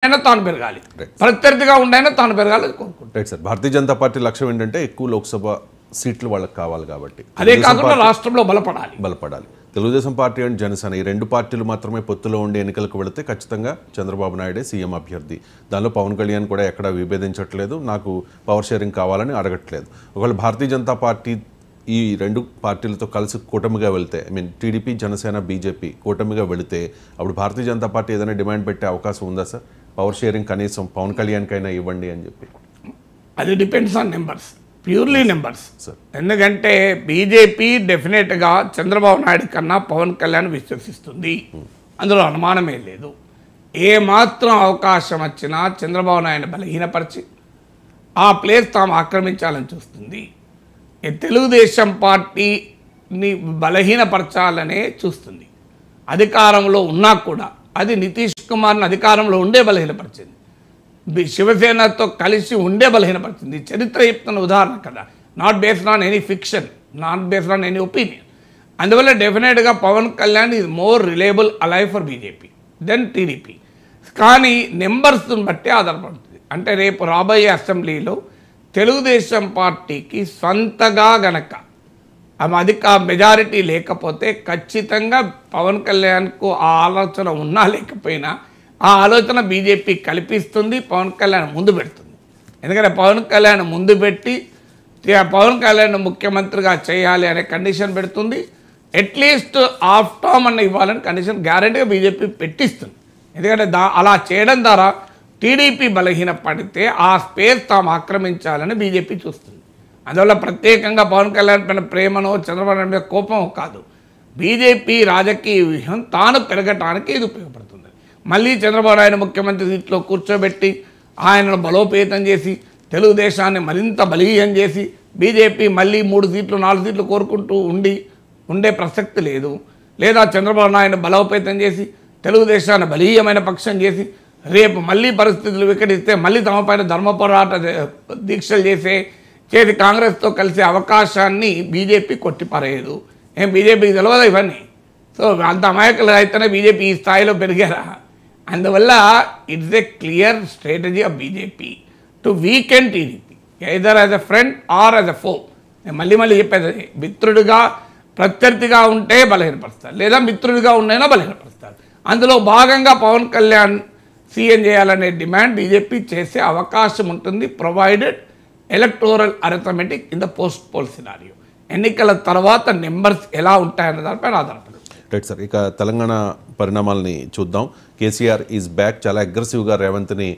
తాను పెరగాలి, ప్రత్యర్థిగా ఉండైనా తాను పెరగాలి కోరుకుంటారు. Right sir. భారతీయ జనతా పార్టీ లక్ష్యం ఏంటంటే ఎక్కువ లోక్సభ సీట్లు వాళ్ళకి కావాలి కాబట్టి, అదే కాకుండా రాష్ట్రంలో బలపడాలి. తెలుగుదేశం పార్టీ అండ్ జనసేన ఈ రెండు పార్టీలు మాత్రమే పొత్తులో ఉండి ఎన్నికలకు వెళితే ఖచ్చితంగా చంద్రబాబు నాయుడే సీఎం అభ్యర్థి. దానిలో పవన్ కళ్యాణ్ కూడా ఎక్కడా విభేదించట్లేదు, నాకు పవర్ షేరింగ్ కావాలని అడగట్లేదు. ఒకవేళ భారతీయ జనతా పార్టీ ఈ రెండు పార్టీలతో కలిసి కూటమిగా వెళ్తే, టీడీపీ జనసేన బీజేపీ కూటమిగా వెళితే అప్పుడు భారతీయ జనతా పార్టీ ఏదైనా డిమాండ్ పెట్టే అవకాశం ఉందా సార్? పవర్ షేరింగ్ కనీసం పవన్ కళ్యాణ్కైనా ఇవ్వండి అని చెప్పి. అది depends on numbers, purely numbers. ఎందుకంటే బీజేపీ డెఫినెట్గా చంద్రబాబు నాయుడు కన్నా పవన్ కళ్యాణ్ విశ్వసిస్తుంది, అందులో అనుమానమే లేదు. ఏ మాత్రం అవకాశం వచ్చినా చంద్రబాబు నాయుడు బలహీనపరిచి ఆ ప్లేస్ తాము ఆక్రమించాలని చూస్తుంది. తెలుగుదేశం పార్టీని బలహీనపరచాలనే చూస్తుంది. అధికారంలో ఉన్నా కూడా అది నితీష్ కుమార్ని అధికారంలో ఉండే బలహీనపరిచింది, శివసేనతో కలిసి ఉండే బలహీనపరిచింది. చరిత్ర చెప్తున్న ఉదాహరణ కదా, not based on any fiction, not based on any opinion. అందువల్ల డెఫినెట్గా Pawan Kalyan is more reliable alive for BJP than TDP. కానీ నెంబర్స్ని బట్టి ఆధారపడుతుంది. అంటే రేపు రాబోయే అసెంబ్లీలో తెలుగుదేశం పార్టీకి సొంతగా గనక అధిక మెజారిటీ లేకపోతే ఖచ్చితంగా పవన్ కళ్యాణ్కు ఆ ఆలోచన ఉన్నా లేకపోయినా ఆ ఆలోచన బీజేపీ కల్పిస్తుంది, పవన్ కళ్యాణ్ ముందు పెడుతుంది. ఎందుకంటే పవన్ కళ్యాణ్ ముందు పెట్టి పవన్ కళ్యాణ్ ముఖ్యమంత్రిగా చేయాలి అనే కండిషన్ పెడుతుంది. అట్లీస్ట్ ఆఫ్ టర్మ్ అన్న ఇవ్వాలని కండిషన్ గ్యారెంటీగా బీజేపీ పెట్టిస్తుంది. ఎందుకంటే అలా చేయడం ద్వారా టీడీపీ బలహీన పడితే ఆ స్పేస్ తాము ఆక్రమించాలని బీజేపీ చూస్తుంది. అందువల్ల ప్రత్యేకంగా పవన్ కళ్యాణ్ పైన ప్రేమనో చంద్రబాబు నాయుడు మీద కోపమో కాదు, బీజేపీ రాజకీయ వ్యూహం తాను పెరగటానికి ఇది ఉపయోగపడుతుంది. మళ్ళీ చంద్రబాబు నాయుడు ముఖ్యమంత్రి సీట్లో కూర్చోబెట్టి ఆయనను బలోపేతం చేసి తెలుగుదేశాన్ని మరింత బలీయం చేసి బీజేపీ మళ్ళీ 3 సీట్లు 4 సీట్లు కోరుకుంటూ ఉండే ప్రసక్తి లేదు. లేదా చంద్రబాబు నాయుడు బలోపేతం చేసి తెలుగుదేశాన్ని బలీయమైన పక్షం చేసి రేపు మళ్ళీ పరిస్థితులు వికటిస్తే మళ్ళీ తమ పైన ధర్మ పోరాట దీక్షలు చేసి కాంగ్రెస్తో కలిసే అవకాశాన్ని బీజేపీ కొట్టిపారేయదు. బీజేపీకి తెలియదు ఇవన్నీ. సో అంత అమాయకులు అయితేనే బీజేపీ ఈ స్థాయిలో పెరిగారా? అందువల్ల it's a clear strategy of BJP to weekend TDP either as a friend or as a ఫో. నేను మళ్ళీ చెప్పేది, మిత్రుడిగా ప్రత్యర్థిగా ఉంటే బలహీనపరుస్తారు, లేదా మిత్రుడిగా ఉన్నైనా బలహీనపరుస్తారు. అందులో భాగంగా పవన్ కళ్యాణ్ సీఎం చేయాలనే డిమాండ్ బీజేపీ చేసే అవకాశం ఉంటుంది, provided electoral arithmetic in the post poll scenario. ఎన్నికల తర్వాత నెంబర్స్ ఎలా ఉంటాయన్న దానిపైన ఆధారపడుతుంది. Right sir. ఇక తెలంగాణ పరిణామాలని చూద్దాం. KCR is back. చాలా అగ్రెసివ్గా రేవంత్ని